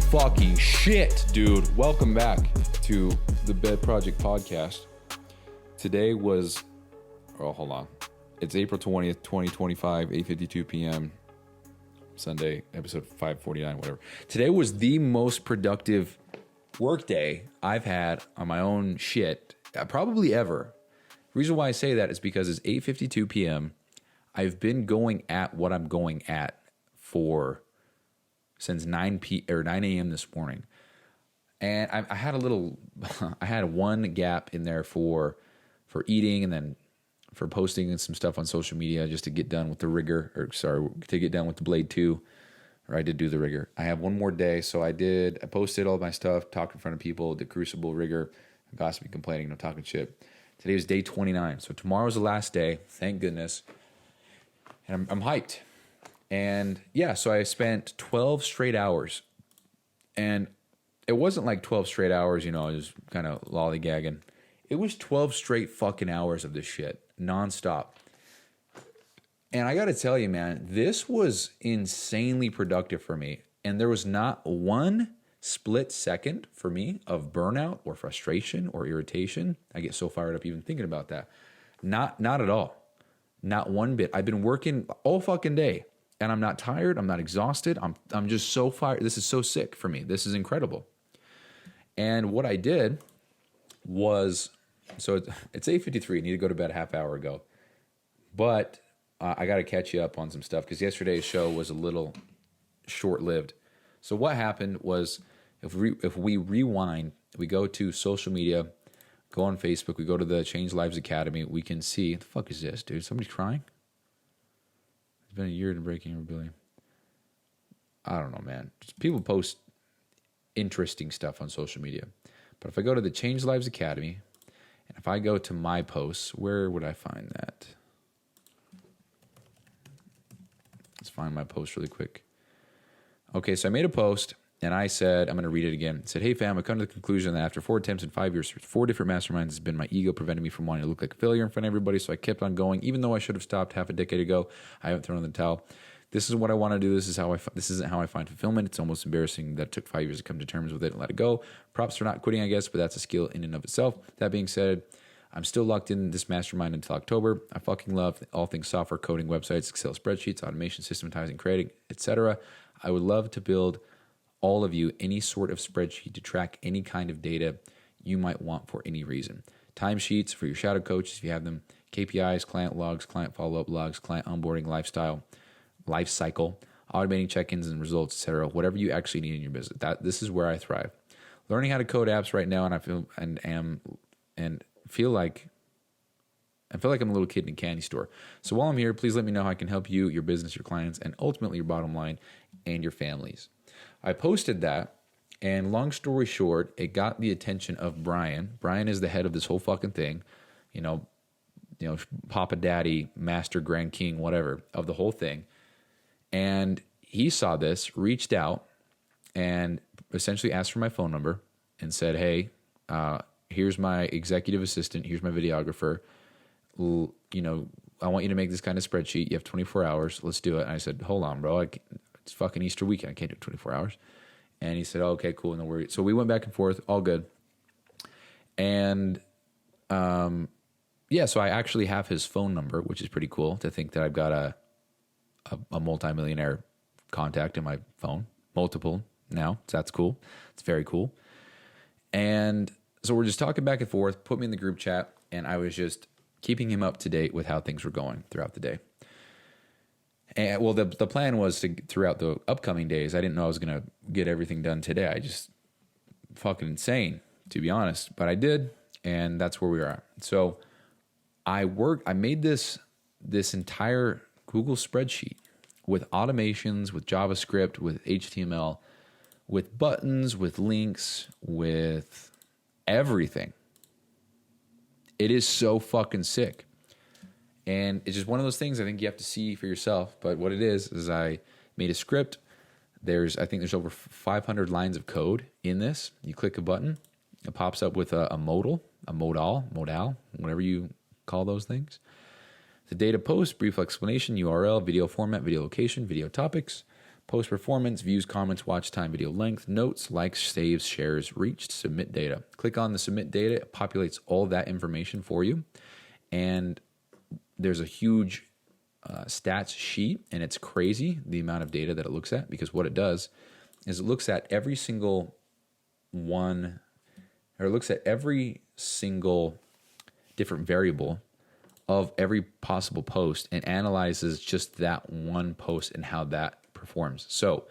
fucking shit, dude. Welcome back to the Bed Project Podcast. Today was, hold on. It's April 20th, 2025, 8:52 p.m. Sunday, episode 549, whatever. Today was the most productive workday I've had on my own shit, probably ever. The reason why I say that is because it's 8:52 p.m. I've been going at what I'm going at since 9 a.m. this morning. And I had I had one gap in there for eating and then for posting and some stuff on social media just to get done with the rigor, to get done with the Blade 2, or I did do the rigor. I have one more day, so I posted all my stuff, talked in front of people, the Crucible rigor, gossiping, complaining, no talking shit. Today was day 29, so tomorrow's the last day, thank goodness, and I'm hyped. And yeah, so I spent 12 straight hours, and it wasn't like 12 straight hours, just kind of lollygagging. It was 12 straight fucking hours of this shit, nonstop. And I got to tell you, man, this was insanely productive for me. And there was not one split second for me of burnout or frustration or irritation. I get so fired up even thinking about that. Not at all. Not one bit. I've been working all fucking day. And I'm not tired. I'm not exhausted. I'm just so fired. This is so sick for me. This is incredible. And what I did was, so it's 8:53. I need to go to bed a half hour ago. But I got to catch you up on some stuff because yesterday's show was a little short-lived. So what happened was, if we rewind, we go to social media, go on Facebook, we go to the Change Lives Academy, we can see, what the fuck is this, dude? Somebody's crying? It's been a year to breaking rebellion. I don't know, man. People post interesting stuff on social media. But if I go to the Change Lives Academy, and if I go to my posts, where would I find that? Let's find my post really quick. Okay, so I made a post, and I said, I'm going to read it again. It said, "Hey fam, I come to the conclusion that after 4 attempts in 5 years, 4 different masterminds, has been my ego preventing me from wanting to look like a failure in front of everybody, so I kept on going. Even though I should have stopped half a decade ago, I haven't thrown in the towel. This is what I want to do. This isn't how I find fulfillment. It's almost embarrassing that it took 5 years to come to terms with it and let it go. Props for not quitting, I guess, but that's a skill in and of itself. That being said, I'm still locked in this mastermind until October. I fucking love all things software, coding, websites, Excel spreadsheets, automation, systematizing, creating, etc. I would love to build all of you any sort of spreadsheet to track any kind of data you might want for any reason. Timesheets for your shadow coaches if you have them, KPIs, client logs, client follow-up logs, client onboarding, life cycle, automating check-ins and results, etc. Whatever you actually need in your business. This is where I thrive. Learning how to code apps right now, and I feel like I'm a little kid in a candy store. So while I'm here, please let me know how I can help you, your business, your clients, and ultimately your bottom line and your families." I posted that, and long story short, it got the attention of Brian. Brian is the head of this whole fucking thing, Papa Daddy, Master Grand King, whatever, of the whole thing. And he saw this, reached out, and essentially asked for my phone number and said, "Hey, here's my executive assistant, here's my videographer. I want you to make this kind of spreadsheet. You have 24 hours. Let's do it." And I said, "Hold on, bro. It's fucking Easter weekend. I can't do 24 hours. And he said, "Okay, cool. No worries." So we went back and forth, all good. And so I actually have his phone number, which is pretty cool to think that I've got a multimillionaire contact in my phone, multiple now. So that's cool. It's very cool. And so we're just talking back and forth, put me in the group chat, and I was just keeping him up to date with how things were going throughout the day. And well, the plan was to, throughout the upcoming days, I didn't know I was going to get everything done today. I just fucking insane, to be honest, but I did. And that's where we are. So I made this entire Google spreadsheet with automations, with JavaScript, with HTML, with buttons, with links, with everything. It is so fucking sick. And it's just one of those things I think you have to see for yourself. But what it is I made a script. I think there's over 500 lines of code in this. You click a button, it pops up with a modal, whatever you call those things. The data post, brief explanation, URL, video format, video location, video topics, Post performance, views, comments, watch time, video length, notes, likes, saves, shares, reached, submit data. Click on the submit data. It populates all that information for you. And there's a huge stats sheet, and it's crazy the amount of data that it looks at, because what it does is it looks at every single one, or it looks at every single different variable of every possible post and analyzes just that one post and how that performs. So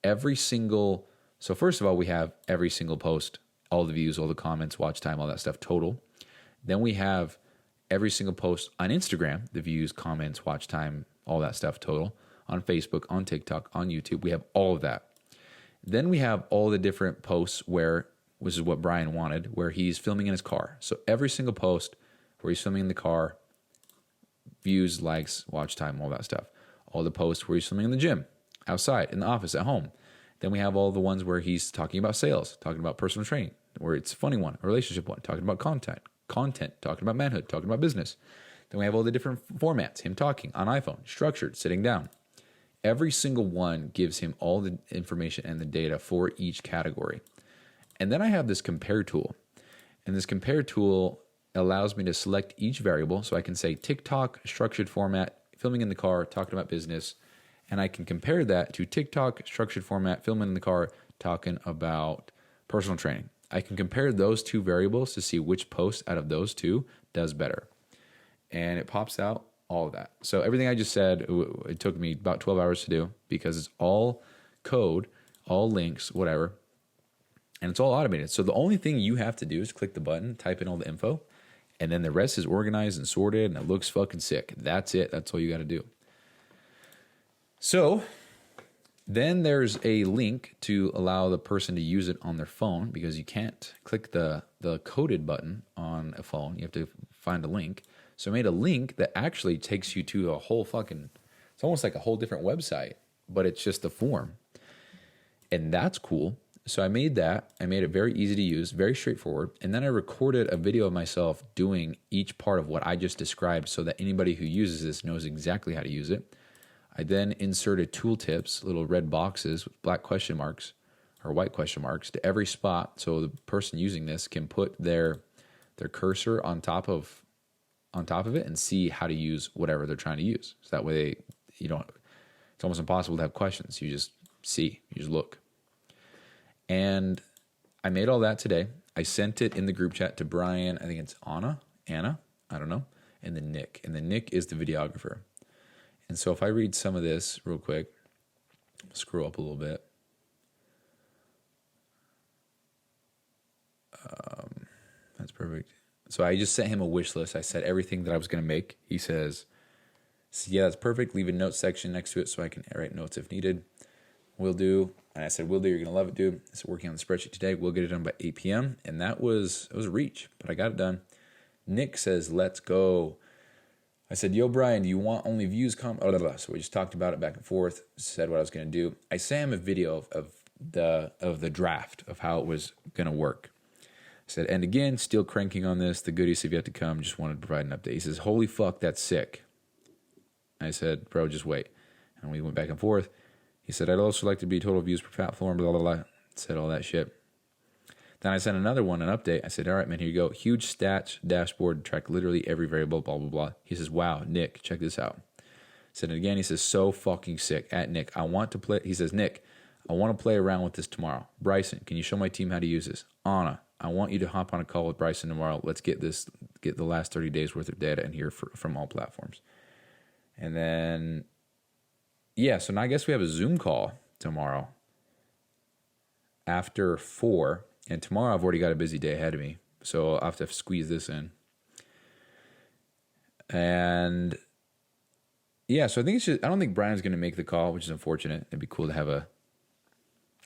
first of all, we have every single post, all the views, all the comments, watch time, all that stuff total. Then we have every single post on Instagram, the views, comments, watch time, all that stuff total. On Facebook, on TikTok, on YouTube, we have all of that. Then we have all the different posts which is what Brian wanted, where he's filming in his car. So every single post where he's filming in the car, views, likes, watch time, all that stuff. All the posts where he's filming in the gym, outside, in the office, at home. Then we have all the ones where he's talking about sales, talking about personal training, where it's a funny one, a relationship one, talking about content, talking about manhood, talking about business. Then we have all the different formats, him talking on iPhone, structured, sitting down. Every single one gives him all the information and the data for each category. And then I have this compare tool. And this compare tool allows me to select each variable. So I can say TikTok, structured format, filming in the car, talking about business. And I can compare that to TikTok, structured format, filming in the car, talking about personal training. I can compare those two variables to see which post out of those two does better. And it pops out all of that. So everything I just said, it took me about 12 hours to do, because it's all code, all links, whatever. And it's all automated. So the only thing you have to do is click the button, type in all the info, and then the rest is organized and sorted, and it looks fucking sick. That's it. That's all you got to do. So then there's a link to allow the person to use it on their phone, because you can't click the coded button on a phone. You have to find a link. So I made a link that actually takes you to a whole fucking, it's almost like a whole different website, but it's just a form. And that's cool. So I made that. I made it very easy to use, very straightforward. And then I recorded a video of myself doing each part of what I just described, so that anybody who uses this knows exactly how to use it. I then inserted tooltips, little red boxes with black question marks or white question marks to every spot, so the person using this can put their cursor on top of it and see how to use whatever they're trying to use. So that way it's almost impossible to have questions. You just see, you just look. And I made all that today. I sent it in the group chat to Brian. I think it's Anna, I don't know, and then Nick. And then Nick is the videographer. And so if I read some of this real quick, scroll up a little bit. That's perfect. So I just sent him a wish list. I said everything that I was going to make. He says, yeah, that's perfect. Leave a notes section next to it so I can write notes if needed. Will do. And I said, will do. You're going to love it, dude. I said, working on the spreadsheet today. We'll get it done by 8 p.m. And it was a reach, but I got it done. Nick says, let's go. I said, yo, Brian, do you want only views? So we just talked about it back and forth, said what I was going to do. I sent him a video of the draft of how it was going to work. I said, and again, still cranking on this. The goodies have yet to come. Just wanted to provide an update. He says, holy fuck, that's sick. I said, bro, just wait. And we went back and forth. He said, I'd also like to be total views per platform, blah, blah, blah. Said all that shit. Then I sent another one, an update. I said, all right, man, here you go. Huge stats dashboard, track literally every variable, blah, blah, blah. He says, wow, Nick, check this out. Said it again. He says, so fucking sick. At Nick, I want to play. He says, Nick, I want to play around with this tomorrow. Bryson, can you show my team how to use this? Anna, I want you to hop on a call with Bryson tomorrow. Let's get the last 30 days worth of data in here from all platforms. And then, yeah, so now I guess we have a Zoom call tomorrow after 4. And tomorrow I've already got a busy day ahead of me, so I'll have to squeeze this in. And yeah, so I think I don't think Brian's going to make the call, which is unfortunate. It'd be cool to have a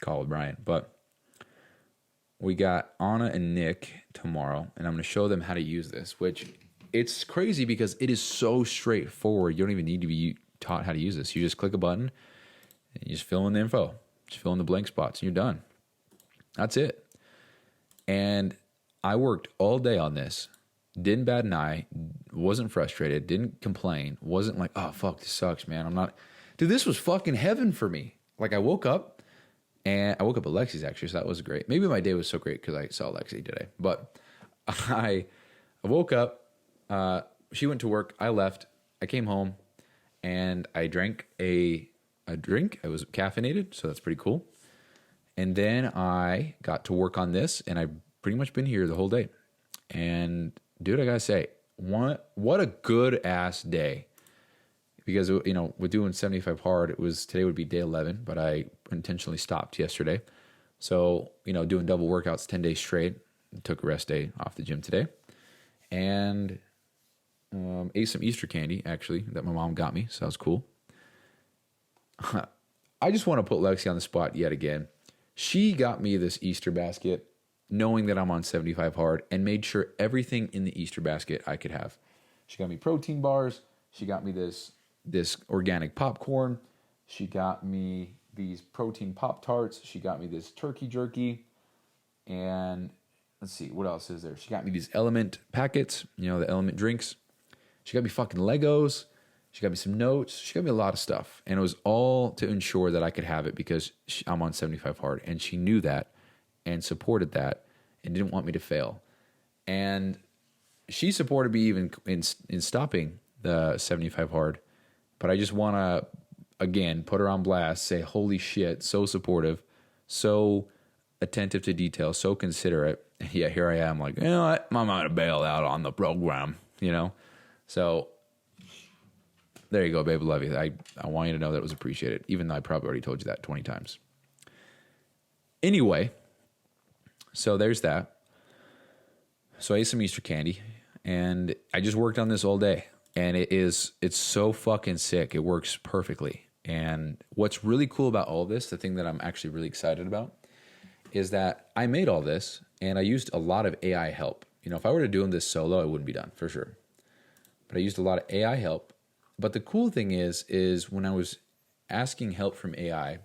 call with Brian. But we got Anna and Nick tomorrow, and I'm going to show them how to use this, which it's crazy because it is so straightforward. You don't even need to be taught how to use this. You just click a button, and you just fill in the info. Just fill in the blank spots, and you're done. That's it. And I worked all day on this, didn't bat an eye, wasn't frustrated, didn't complain, wasn't like, oh, fuck, this sucks, man. Dude, this was fucking heaven for me. like I woke up and I woke up at Lexi's actually, so that was great. Maybe my day was so great because I saw Lexi today. But I woke up, she went to work, I left, I came home, and I drank a drink. I was caffeinated, so that's pretty cool. And then I got to work on this, and I've pretty much been here the whole day. And dude, I gotta say, what a good ass day. Because, you know, with doing 75 hard, today would be day 11, but I intentionally stopped yesterday. So, you know, doing double workouts 10 days straight. Took a rest day off the gym today. And ate some Easter candy, actually, that my mom got me. So that was cool. I just want to put Lexi on the spot yet again. She got me this Easter basket knowing that I'm on 75 hard and made sure everything in the Easter basket I could have. She got me protein bars. She got me this organic popcorn. She got me these protein Pop-Tarts. She got me this turkey jerky. And let's see, what else is there? She got me these Element packets, you know, the Element drinks. She got me fucking Legos. She got me some notes. She got me a lot of stuff. And it was all to ensure that I could have it because I'm on 75 hard. And she knew that and supported that and didn't want me to fail. And she supported me even in stopping the 75 hard. But I just want to, again, put her on blast, say, holy shit, so supportive, so attentive to detail, so considerate. And yet here I am like, you know what, I'm going to bail out on the program, you know? So there you go, babe, love you. I want you to know that it was appreciated, even though I probably already told you that 20 times. Anyway, so there's that. So I ate some Easter candy, and I just worked on this all day. And it's so fucking sick. It works perfectly. And what's really cool about all this, the thing that I'm actually really excited about, is that I made all this and I used a lot of AI help. You know, if I were to do this solo, it wouldn't be done for sure. But I used a lot of AI help. But the cool thing is when I was asking help from AI,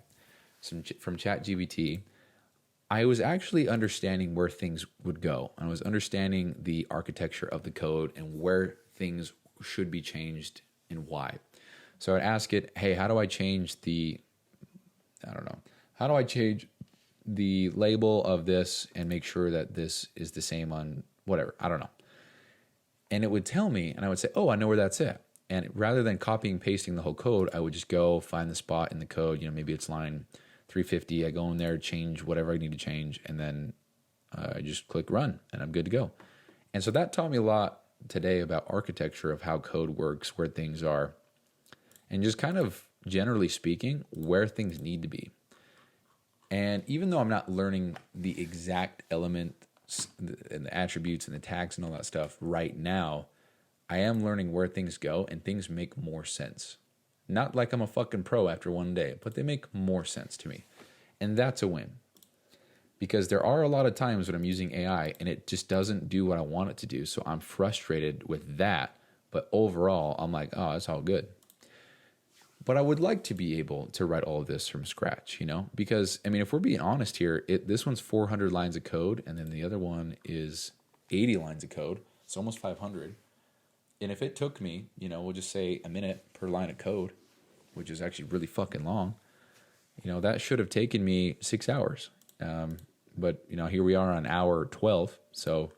from ChatGPT, I was actually understanding where things would go. I was understanding the architecture of the code and where things should be changed and why. So I'd ask it, hey, how do I change how do I change the label of this and make sure that this is the same on whatever, I don't know. And it would tell me, and I would say, oh, I know where that's at. And rather than copying and pasting the whole code, I would just go find the spot in the code, you know, maybe it's line 350, I go in there, change whatever I need to change, and then I just click run, and I'm good to go. And so that taught me a lot today about architecture of how code works, where things are, and just kind of generally speaking, where things need to be. And even though I'm not learning the exact elements and the attributes and the tags and all that stuff right now, I am learning where things go and things make more sense. Not like I'm a fucking pro after one day, but they make more sense to me. And that's a win. Because there are a lot of times when I'm using AI and it just doesn't do what I want it to do. So I'm frustrated with that. But overall, I'm like, oh, it's all good. But I would like to be able to write all of this from scratch, you know? Because, I mean, if we're being honest here, this one's 400 lines of code, and then the other one is 80 lines of code. It's almost 500. And if it took me, you know, we'll just say a minute per line of code, which is actually really fucking long, you know, that should have taken me 6 hours. But, you know, here we are on hour 12. So,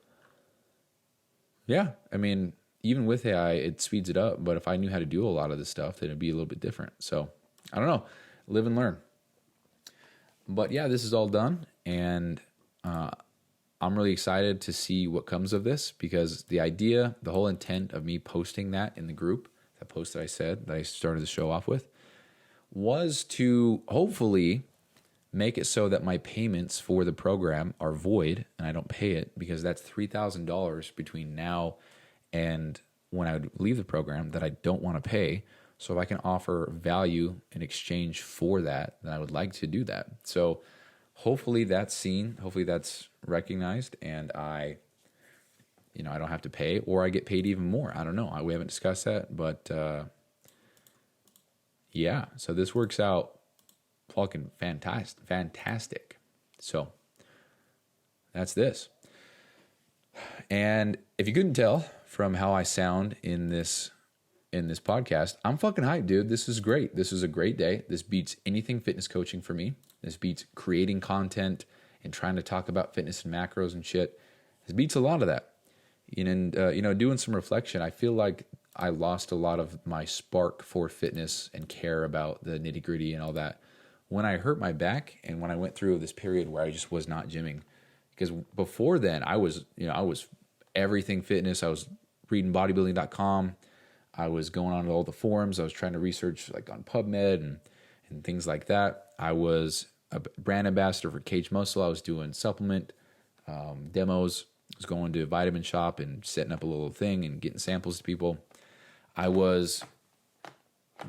yeah, I mean, even with AI, it speeds it up. But if I knew how to do a lot of this stuff, then it'd be a little bit different. So, I don't know. Live and learn. But, yeah, this is all done. And I'm really excited to see what comes of this. Because the idea, the whole intent of me posting that in the group, that post that I said, that I started the show off with, was to hopefully make it so that my payments for the program are void and I don't pay it, because that's $3,000 between now and when I would leave the program that I don't want to pay. So if I can offer value in exchange for that, then I would like to do that. So hopefully that's seen, hopefully that's recognized, and I don't have to pay, or I get paid even more. I don't know. We haven't discussed that, but yeah, so this works out fucking fantastic. So that's this. And if you couldn't tell from how I sound in this in this podcast. I'm fucking hyped, dude. This is great. This is a great day. This beats anything fitness coaching for me. This beats creating content and trying to talk about fitness and macros and shit. This beats a lot of that. And doing some reflection, I feel like I lost a lot of my spark for fitness and care about the nitty gritty and all that when I hurt my back and when I went through this period where I just was not gymming. Because before then, I was everything fitness. I was reading bodybuilding.com. I was going on to all the forums. I was trying to research like on PubMed and things like that. I was a brand ambassador for Cage Muscle. I was doing supplement demos. I was going to a vitamin shop and setting up a little thing and getting samples to people. I was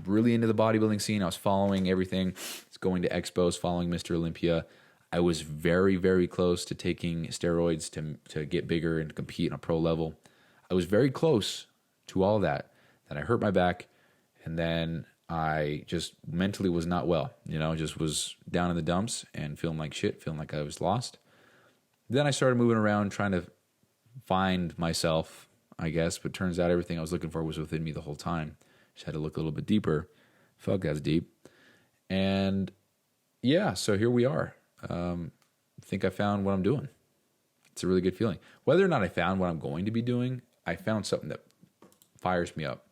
really into the bodybuilding scene. I was following everything. I was going to expos, following Mr. Olympia. I was very, very close to taking steroids to get bigger and compete on a pro level. I was very close to all that. Then I hurt my back, and then I just mentally was not well. Just was down in the dumps and feeling like shit, feeling like I was lost. Then I started moving around, trying to find myself, I guess, but turns out everything I was looking for was within me the whole time. Just had to look a little bit deeper. Fuck, that's deep. And yeah, so here we are. I think I found what I'm doing. It's a really good feeling. Whether or not I found what I'm going to be doing, I found something that fires me up.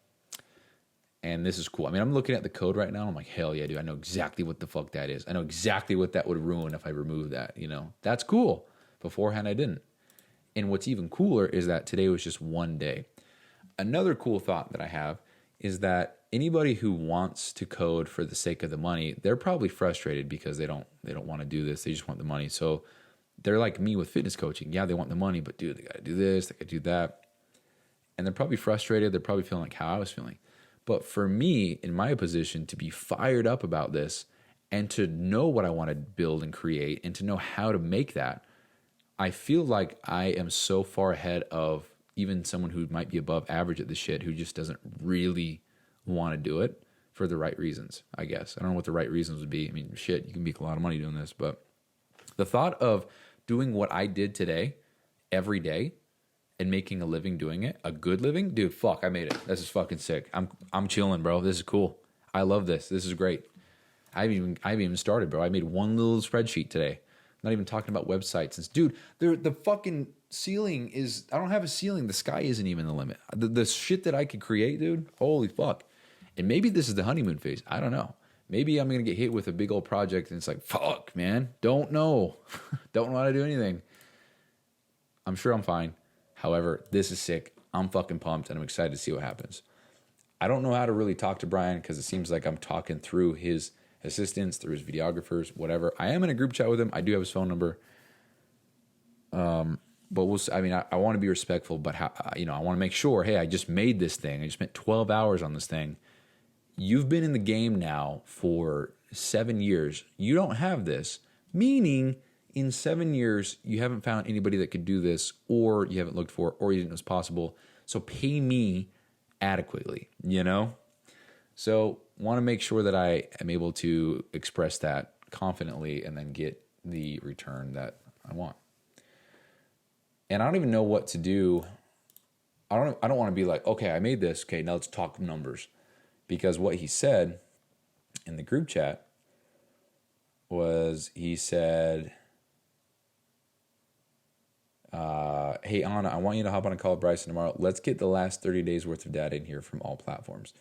And this is cool. I mean, I'm looking at the code right now. I'm like, hell yeah, dude. I know exactly what the fuck that is. I know exactly what that would ruin if I remove that, That's cool. Beforehand, I didn't. And what's even cooler is that today was just one day. Another cool thought that I have is that anybody who wants to code for the sake of the money, they're probably frustrated because they don't want to do this. They just want the money. So they're like me with fitness coaching. Yeah, they want the money, but dude, they got to do this, they got to do that. And they're probably frustrated. They're probably feeling like how I was feeling. But for me, in my position, to be fired up about this and to know what I want to build and create and to know how to make that, I feel like I am so far ahead of even someone who might be above average at this shit who just doesn't really want to do it for the right reasons, I guess. I don't know what the right reasons would be. I mean, shit, you can make a lot of money doing this. But the thought of doing what I did today every day and making a living doing it, a good living, dude, fuck, I made it. This is fucking sick. I'm chilling, bro. This is cool. I love this. This is great. I haven't even started, bro. I made one little spreadsheet today. I'm not even talking about websites. It's, dude, the fucking ceiling is, I don't have a ceiling. The sky isn't even the limit. The shit that I could create, dude, holy fuck. And maybe this is the honeymoon phase. I don't know. Maybe I'm going to get hit with a big old project and it's like, fuck, man. Don't know. Don't know how to do anything. I'm sure I'm fine. However, this is sick. I'm fucking pumped and I'm excited to see what happens. I don't know how to really talk to Brian because it seems like I'm talking through his assistants, through his videographers, whatever. I am in a group chat with him. I do have his phone number. But we'll. I mean, I want to be respectful, but I want to make sure. Hey, I just made this thing. I just spent 12 hours on this thing. You've been in the game now for 7 years. You don't have this, meaning in 7 years you haven't found anybody that could do this, or you haven't looked for it, or you didn't know it was possible. So pay me adequately. So want to make sure that I am able to express that confidently and then get the return that I want. And I don't even know what to do. I don't want to be like, okay, I made this. Okay, now let's talk numbers. Because what he said in the group chat was, he said, hey, Anna, I want you to hop on a call with Bryson tomorrow. Let's get the last 30 days worth of data in here from all platforms.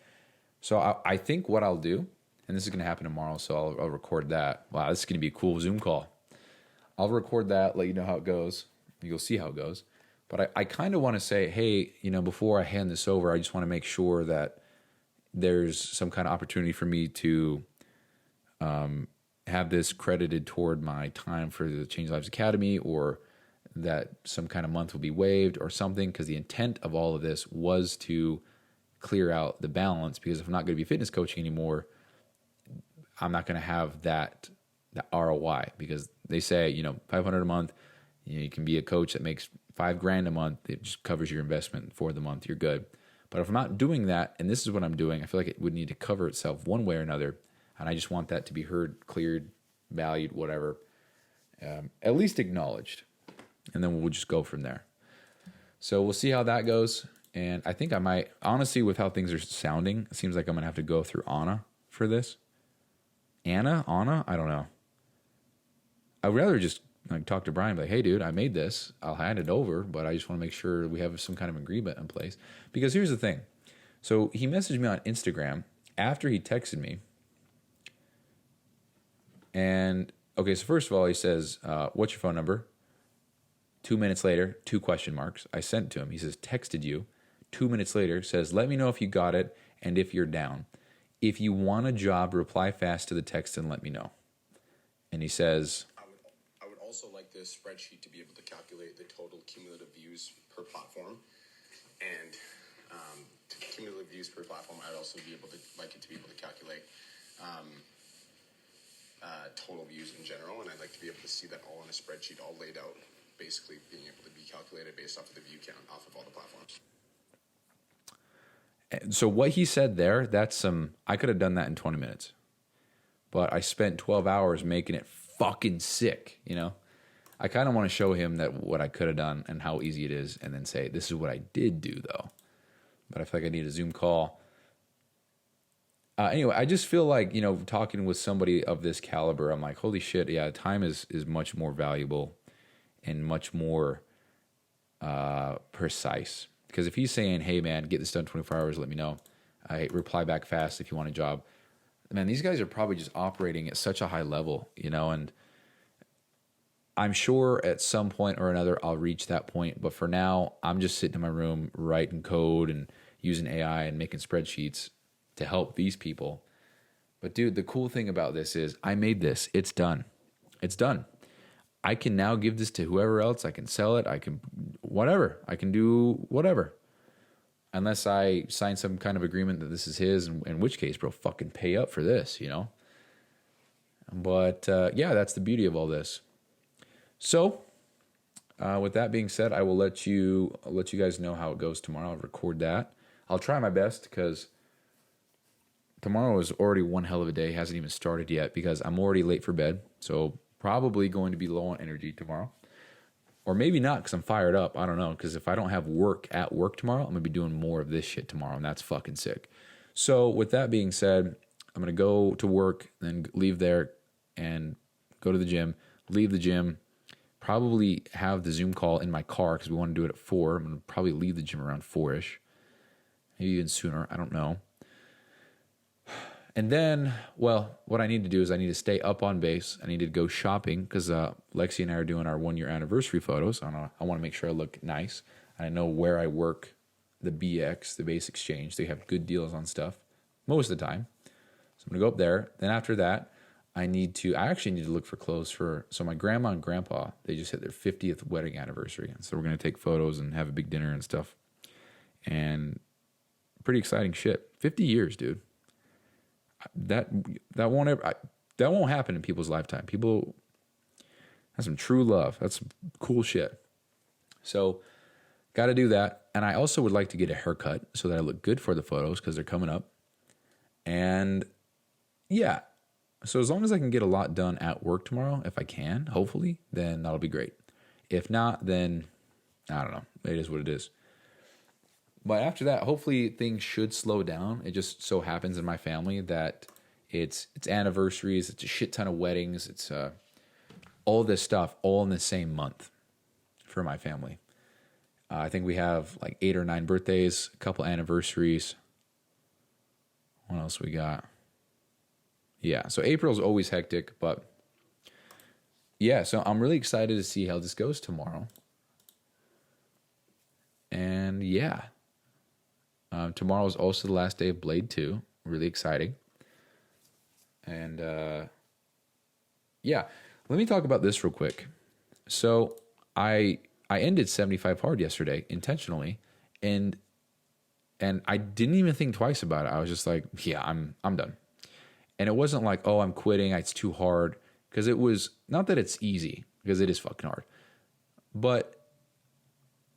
So I think what I'll do, and this is going to happen tomorrow, so I'll record that. Wow, this is going to be a cool Zoom call. I'll record that, let you know how it goes. You'll see how it goes. But I kind of want to say, hey, before I hand this over, I just want to make sure that there's some kind of opportunity for me to have this credited toward my time for the Change Lives Academy, or that some kind of month will be waived or something, because the intent of all of this was to clear out the balance, because if I'm not going to be fitness coaching anymore, I'm not going to have that ROI, because they say, $500 a month, you can be a coach that makes $5,000 a month. It just covers your investment for the month. You're good. But if I'm not doing that, and this is what I'm doing, I feel like it would need to cover itself one way or another. And I just want that to be heard, cleared, valued, whatever, at least acknowledged. And then we'll just go from there. So we'll see how that goes. And I think I might, honestly, with how things are sounding, it seems like I'm going to have to go through Anna for this. Anna? I don't know. I'd rather just like talk to Brian and be like, hey, dude, I made this. I'll hand it over, but I just want to make sure we have some kind of agreement in place. Because here's the thing. So he messaged me on Instagram after he texted me. And, okay, so first of all, he says, what's your phone number? 2 minutes later, 2 question marks. I sent to him. He says, texted you. 2 minutes later, says, let me know if you got it and if you're down. If you want a job, reply fast to the text and let me know. And he says, I would also like this spreadsheet to be able to calculate the total cumulative views per platform. And cumulative views per platform, I'd also like it to be able to calculate total views in general. And I'd like to be able to see that all in a spreadsheet, all laid out, basically being able to be calculated based off of the view count off of all the platforms. so what he said there, I could have done that in 20 minutes. But I spent 12 hours making it fucking sick, you know? I kind of want to show him that what I could have done and how easy it is, and then say, this is what I did do, though. But I feel like I need a Zoom call. Anyway, I just feel like, talking with somebody of this caliber, I'm like, holy shit, yeah, time is much more valuable and much more precise. Because if he's saying, hey, man, get this done 24 hours, let me know. I reply back fast if you want a job. Man, these guys are probably just operating at such a high level, and I'm sure at some point or another I'll reach that point. But for now, I'm just sitting in my room writing code and using AI and making spreadsheets to help these people. But dude, the cool thing about this is I made this. It's done. It's done. I can now give this to whoever else. I can sell it. I can whatever. I can do whatever. Unless I sign some kind of agreement that this is his, in which case, bro, fucking pay up for this, But yeah, that's the beauty of all this. So, with that being said, I will let you guys know how it goes tomorrow. I'll record that. I'll try my best because tomorrow is already one hell of a day. Hasn't even started yet because I'm already late for bed. So probably going to be low on energy tomorrow. Or maybe not because I'm fired up. I don't know. Because if I don't have work at work tomorrow, I'm going to be doing more of this shit tomorrow. And that's fucking sick. So with that being said, I'm going to go to work, then leave there and go to the gym. Leave the gym. Probably have the Zoom call in my car because we want to do it at 4. I'm going to probably leave the gym around 4-ish. Maybe even sooner. I don't know. And then, well, what I need to do is I need to stay up on base. I need to go shopping because Lexi and I are doing our 1-year anniversary photos. I want to make sure I look nice. I know where I work, the BX, the Base Exchange. They have good deals on stuff most of the time. So I'm going to go up there. Then after that, I actually need to look for clothes so my grandma and grandpa, they just hit their 50th wedding anniversary. And so we're going to take photos and have a big dinner and stuff. And pretty exciting shit. 50 years, dude. That won't happen in people's lifetime. People have some true love. That's some cool shit. So, got to do that. And I also would like to get a haircut so that I look good for the photos because they're coming up. And yeah, so as long as I can get a lot done at work tomorrow, if I can, hopefully, then that'll be great. If not, then I don't know. It is what it is. But after that, hopefully things should slow down. It just so happens in my family that it's anniversaries, it's a shit ton of weddings, it's all this stuff all in the same month for my family. I think we have like 8 or 9 birthdays, a couple anniversaries. What else we got? Yeah, so April's always hectic, but yeah, so I'm really excited to see how this goes tomorrow. And yeah. Tomorrow is also the last day of Blade 2. Really exciting. And yeah, let me talk about this real quick. So I ended 75 hard yesterday intentionally, and I didn't even think twice about it. I was just like, yeah, I'm done. And it wasn't like, oh, I'm quitting. It's too hard. Because it was not that it's easy, because it is fucking hard. But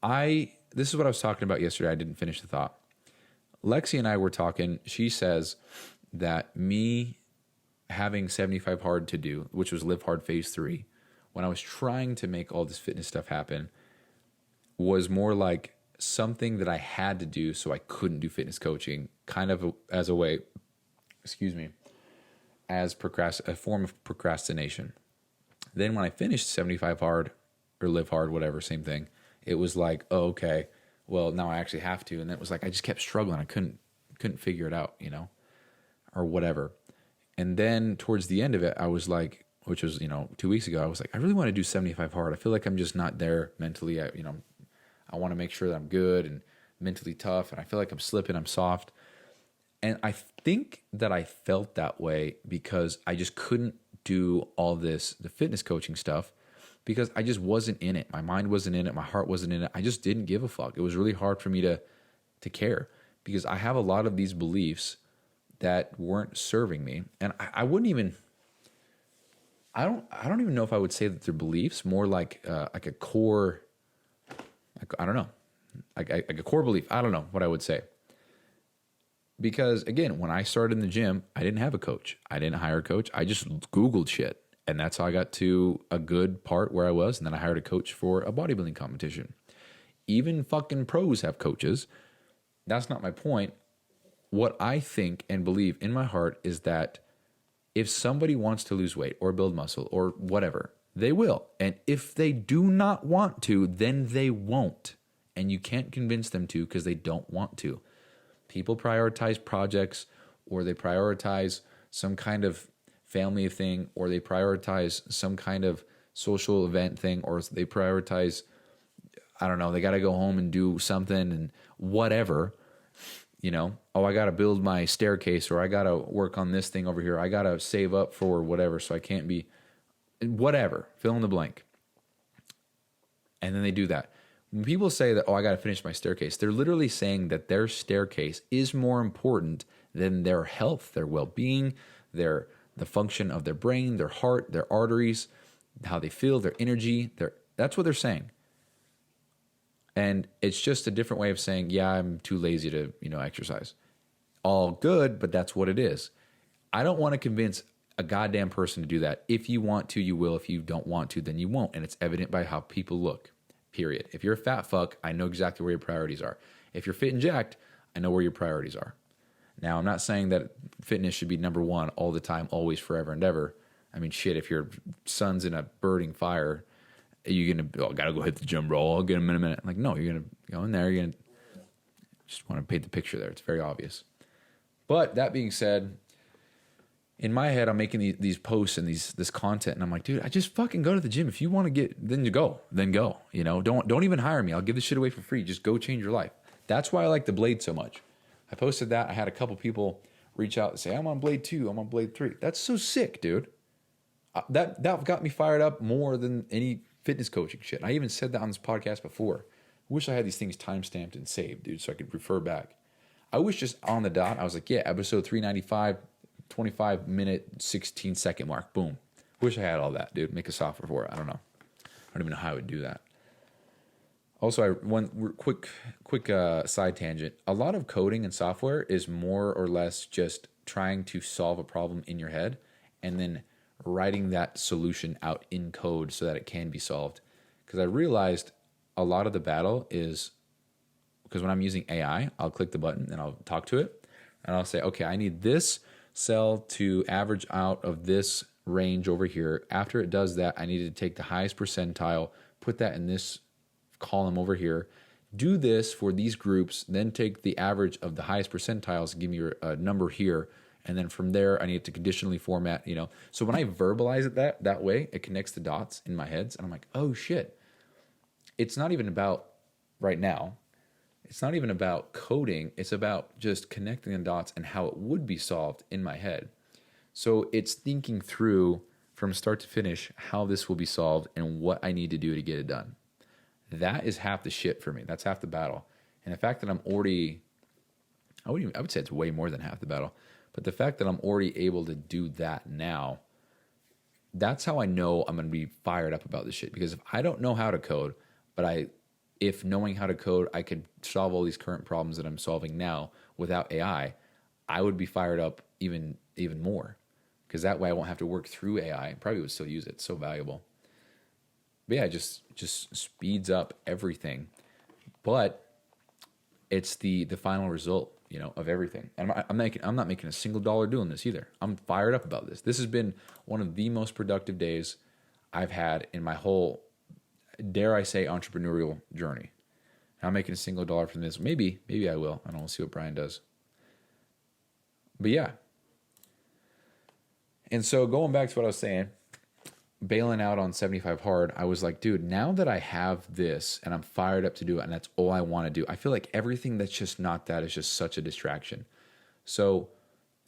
this is what I was talking about yesterday. I didn't finish the thought. Lexi and I were talking. She says that me having 75 hard to do, which was Live Hard Phase 3, when I was trying to make all this fitness stuff happen, was more like something that I had to do so I couldn't do fitness coaching, kind of as a way, as a form of procrastination. Then when I finished 75 hard or live hard, whatever, same thing, it was like, oh, okay, well, now I actually have to. And it was like, I just kept struggling. I couldn't figure it out, or whatever. And then towards the end of it, I was like, which was, 2 weeks ago, I was like, I really want to do 75 hard. I feel like I'm just not there mentally. I want to make sure that I'm good and mentally tough. And I feel like I'm slipping, I'm soft. And I think that I felt that way because I just couldn't do all the fitness coaching stuff, because I just wasn't in it. My mind wasn't in it. My heart wasn't in it. I just didn't give a fuck. It was really hard for me to care, because I have a lot of these beliefs that weren't serving me. And I wouldn't even, I don't even know if I would say that they're beliefs, more like a core, I don't know, like a core belief. I don't know what I would say. Because again, when I started in the gym, I didn't have a coach. I didn't hire a coach. I just Googled shit. And that's how I got to a good part where I was. And then I hired a coach for a bodybuilding competition. Even fucking pros have coaches. That's not my point. What I think and believe in my heart is that if somebody wants to lose weight or build muscle or whatever, they will. And if they do not want to, then they won't. And you can't convince them to, because they don't want to. People prioritize projects, or they prioritize some kind of family thing, or they prioritize some kind of social event thing, or they prioritize, I don't know, they got to go home and do something and whatever, oh, I got to build my staircase, or I got to work on this thing over here. I got to save up for whatever, so I can't be whatever, fill in the blank. And then they do that. When people say that, oh, I got to finish my staircase, they're literally saying that their staircase is more important than their health, their well-being, the function of their brain, their heart, their arteries, how they feel, their energy. That's what they're saying. And it's just a different way of saying, yeah, I'm too lazy to, exercise. All good, but that's what it is. I don't want to convince a goddamn person to do that. If you want to, you will. If you don't want to, then you won't. And it's evident by how people look. Period. If you're a fat fuck, I know exactly where your priorities are. If you're fit and jacked, I know where your priorities are. Now, I'm not saying that fitness should be number one all the time, always, forever and ever. I mean, shit, if your son's in a burning fire, you're going to, gotta go hit the gym, bro. I'll get him in a minute. Like, no, you're going to go in there. You're going to just want to paint the picture there. It's very obvious. But that being said, in my head, I'm making these posts and this content, and I'm like, dude, I just fucking go to the gym. If you want to get, then go. Don't even hire me. I'll give this shit away for free. Just go change your life. That's why I like the Blade so much. I posted that. I had a couple people reach out and say, I'm on Blade 2. I'm on Blade 3. That's so sick, dude. That got me fired up more than any fitness coaching shit. I even said that on this podcast before. I wish I had these things timestamped and saved, dude, so I could refer back. I wish just on the dot, I was like, yeah, episode 395, 25-minute, 16-second mark. Boom. Wish I had all that, dude. Make a software for it. I don't know. I don't even know how I would do that. Also, one quick side tangent. A lot of coding and software is more or less just trying to solve a problem in your head and then writing that solution out in code so that it can be solved. Because I realized a lot of the battle is, because when I'm using AI, I'll click the button and I'll talk to it. And I'll say, okay, I need this cell to average out of this range over here. After it does that, I need to take the highest percentile, put that in this column over here, do this for these groups, then take the average of the highest percentiles, give me a number here, and then from there, I need to conditionally format, So when I verbalize it that way, it connects the dots in my heads, and I'm like, oh shit. It's not even about, right now, it's not even about coding. It's about just connecting the dots and how it would be solved in my head. So it's thinking through from start to finish how this will be solved and what I need to do to get it done. That is half the shit for me. That's half the battle. And the fact that I'm already, I would say it's way more than half the battle, but the fact that I'm already able to do that now, that's how I know I'm going to be fired up about this shit. Because if I don't know how to code, but if knowing how to code, I could solve all these current problems that I'm solving now without AI, I would be fired up even more. Because that way I won't have to work through AI. I probably would still use it. It's so valuable. But yeah, it just speeds up everything. But it's the final result, of everything. And I'm not making a single dollar doing this either. I'm fired up about this. This has been one of the most productive days I've had in my whole, dare I say, entrepreneurial journey. I'm making a single dollar from this. Maybe I will. I don't know. We'll see what Brian does. But yeah. And so going back to what I was saying, bailing out on 75 hard, I was like, dude, now that I have this and I'm fired up to do it and that's all I want to do, I feel like everything that's just not that is just such a distraction. So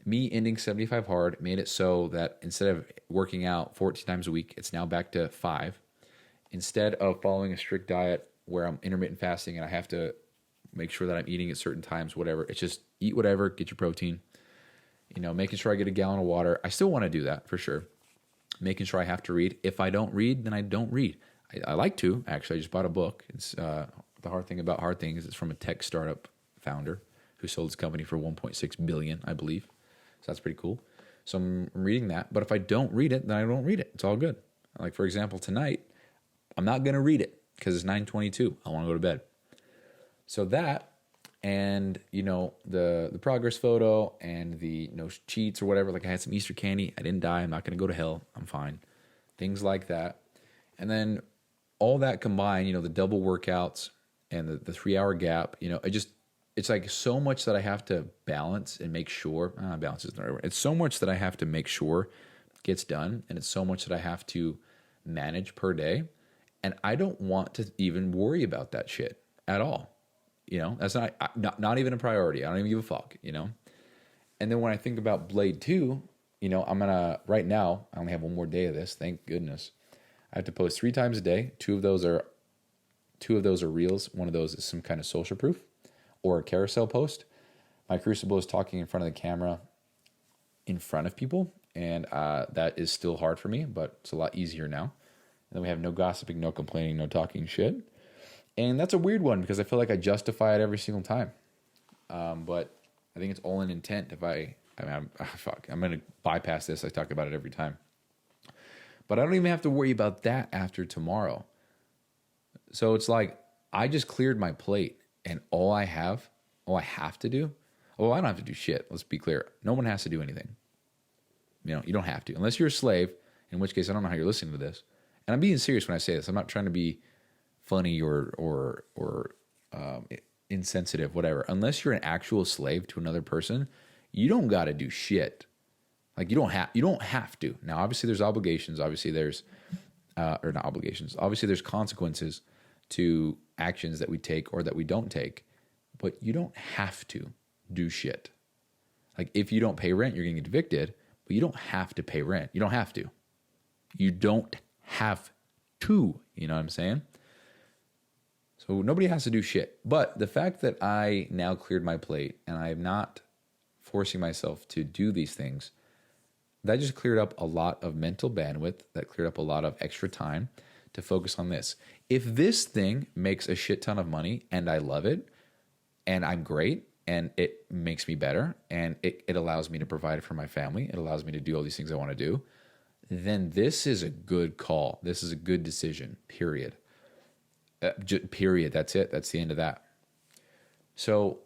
me ending 75 hard made it so that instead of working out 14 times a week, it's now back to 5. Instead of following a strict diet where I'm intermittent fasting and I have to make sure that I'm eating at certain times, whatever, it's just eat whatever, get your protein, making sure I get a gallon of water. I still want to do that for sure. Making sure I have to read. If I don't read, then I don't read. I like to, actually. I just bought a book. It's The Hard Thing About Hard Things. It's from a tech startup founder who sold his company for $1.6 billion, I believe. So that's pretty cool. So I'm reading that. But if I don't read it, then I don't read it. It's all good. Like, for example, tonight, I'm not going to read it because it's 9:22. I want to go to bed. So that, and, the progress photo and the no cheats or whatever. Like, I had some Easter candy. I didn't die. I'm not going to go to hell. I'm fine. Things like that. And then all that combined, the double workouts and the 3-hour gap, it's like so much that I have to balance and make sure, balance is not right word. It's so much that I have to make sure gets done. And it's so much that I have to manage per day. And I don't want to even worry about that shit at all. That's not even a priority. I don't even give a fuck, And then when I think about Blade 2, right now, I only have one more day of this. Thank goodness. I have to post 3 times a day. Two of those are reels. One of those is some kind of social proof or a carousel post. My Crucible is talking in front of the camera in front of people. And that is still hard for me, but it's a lot easier now. And then we have no gossiping, no complaining, no talking shit. And that's a weird one because I feel like I justify it every single time. But I think it's all in intent. I'm going to bypass this. I talk about it every time. But I don't even have to worry about that after tomorrow. So it's like I just cleared my plate and all I have to do. Well, I don't have to do shit. Let's be clear. No one has to do anything. You don't have to. Unless you're a slave, in which case I don't know how you're listening to this. And I'm being serious when I say this. I'm not trying to be funny or insensitive, whatever. Unless you're an actual slave to another person, you don't got to do shit. Like you don't have to. Now, obviously, there's obligations. Obviously, there's or not obligations. Obviously, there's consequences to actions that we take or that we don't take. But you don't have to do shit. Like if you don't pay rent, you're going to get evicted. But you don't have to pay rent. You don't have to. You don't have to. You know what I'm saying? So nobody has to do shit. But the fact that I now cleared my plate and I'm not forcing myself to do these things, that just cleared up a lot of mental bandwidth. That cleared up a lot of extra time to focus on this. If this thing makes a shit ton of money and I love it and I'm great and it makes me better and it allows me to provide for my family, it allows me to do all these things I want to do, then this is a good call. This is a good decision, period. Period. That's it. That's the end of that. So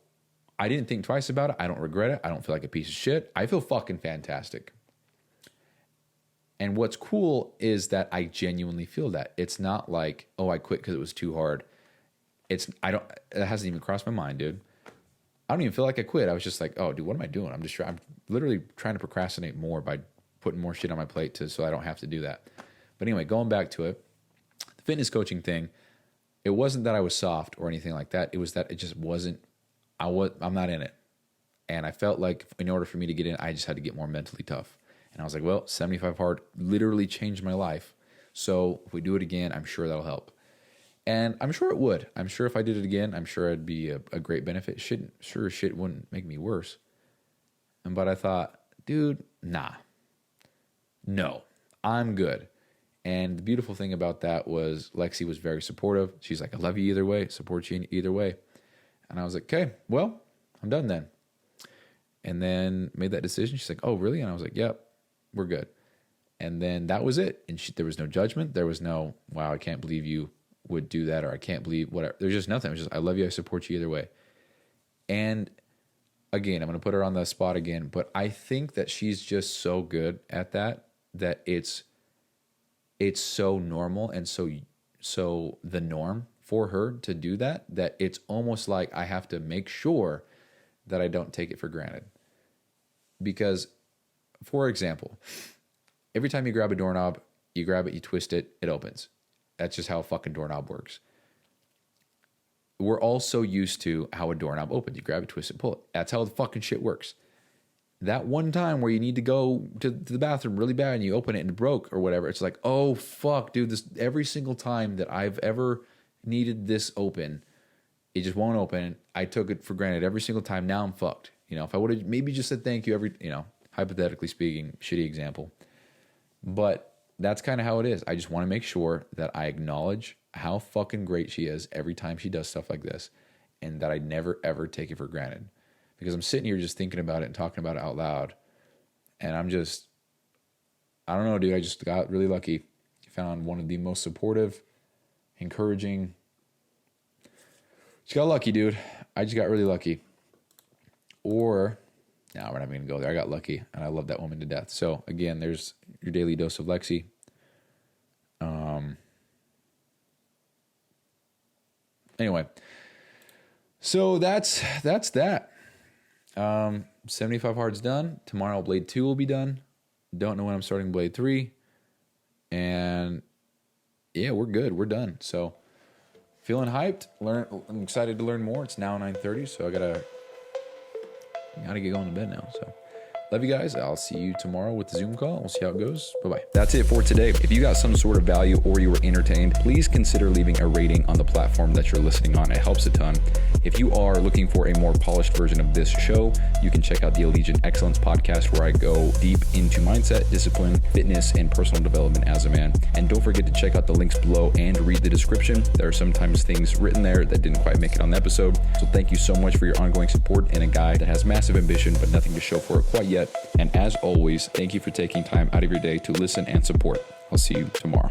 I didn't think twice about it. I don't regret it. I don't feel like a piece of shit. I feel fucking fantastic. And what's cool is that I genuinely feel that. It's not like, oh, I quit because it was too hard. It hasn't even crossed my mind, dude. I don't even feel like I quit. I was just like, oh, dude, what am I doing? I'm literally trying to procrastinate more by putting more shit on my plate so I don't have to do that. But anyway, going back to it, the fitness coaching thing, it wasn't that I was soft or anything like that. It was that it just wasn't, I'm not in it. And I felt like in order for me to get in, I just had to get more mentally tough. And I was like, well, 75 hard literally changed my life. So if we do it again, I'm sure that'll help. And I'm sure it would. I'm sure if I did it again, I'm sure it'd be a great benefit. Shit wouldn't make me worse. But I thought, dude, nah. No, I'm good. And the beautiful thing about that was Lexi was very supportive. She's like, I love you either way, support you either way. And I was like, okay, well, I'm done then. And then made that decision. She's like, oh, really? And I was like, yep, we're good. And then that was it. And there was no judgment. There was no, wow, I can't believe you would do that, or I can't believe whatever. There's just nothing. It was just, I love you. I support you either way. And again, I'm going to put her on the spot again, but I think that she's just so good at that it's so normal and so the norm for her to do that it's almost like I have to make sure that I don't take it for granted. Because, for example, every time you grab a doorknob, you grab it, you twist it, it opens. That's just how a fucking doorknob works. We're all so used to how a doorknob opens. You grab it, twist it, pull it. That's how the fucking shit works. That one time where you need to go to the bathroom really bad and you open it and it broke or whatever, it's like, oh, fuck, dude, this every single time that I've ever needed this open, it just won't open. I took it for granted every single time. Now I'm fucked. You know, if I would have maybe just said thank you every, hypothetically speaking, shitty example. But that's kind of how it is. I just want to make sure that I acknowledge how fucking great she is every time she does stuff like this, and that I never, ever take it for granted. Because I'm sitting here just thinking about it and talking about it out loud. And I don't know, dude. I just got really lucky. Found one of the most supportive, encouraging. Just got lucky, dude. I just got really lucky. Or, no, we're not even going to go there. I got lucky, and I love that woman to death. So, again, there's your daily dose of Lexi. Anyway, so that's that. 75 hard's done. Tomorrow, Blade 2 will be done. Don't know when I'm starting Blade 3. And, yeah, we're good. We're done. So, feeling hyped. I'm excited to learn more. It's now 9:30, so I gotta get going to bed now. So love you guys. I'll see you tomorrow with the Zoom call. We'll see how it goes. Bye-bye. That's it for today. If you got some sort of value or you were entertained, please consider leaving a rating on the platform that you're listening on. It helps a ton. If you are looking for a more polished version of this show, you can check out the Allegiant Excellence podcast, where I go deep into mindset, discipline, fitness, and personal development as a man. And don't forget to check out the links below and read the description. There are sometimes things written there that didn't quite make it on the episode. So thank you so much for your ongoing support and a guy that has massive ambition but nothing to show for it quite yet. And as always, thank you for taking time out of your day to listen and support. I'll see you tomorrow.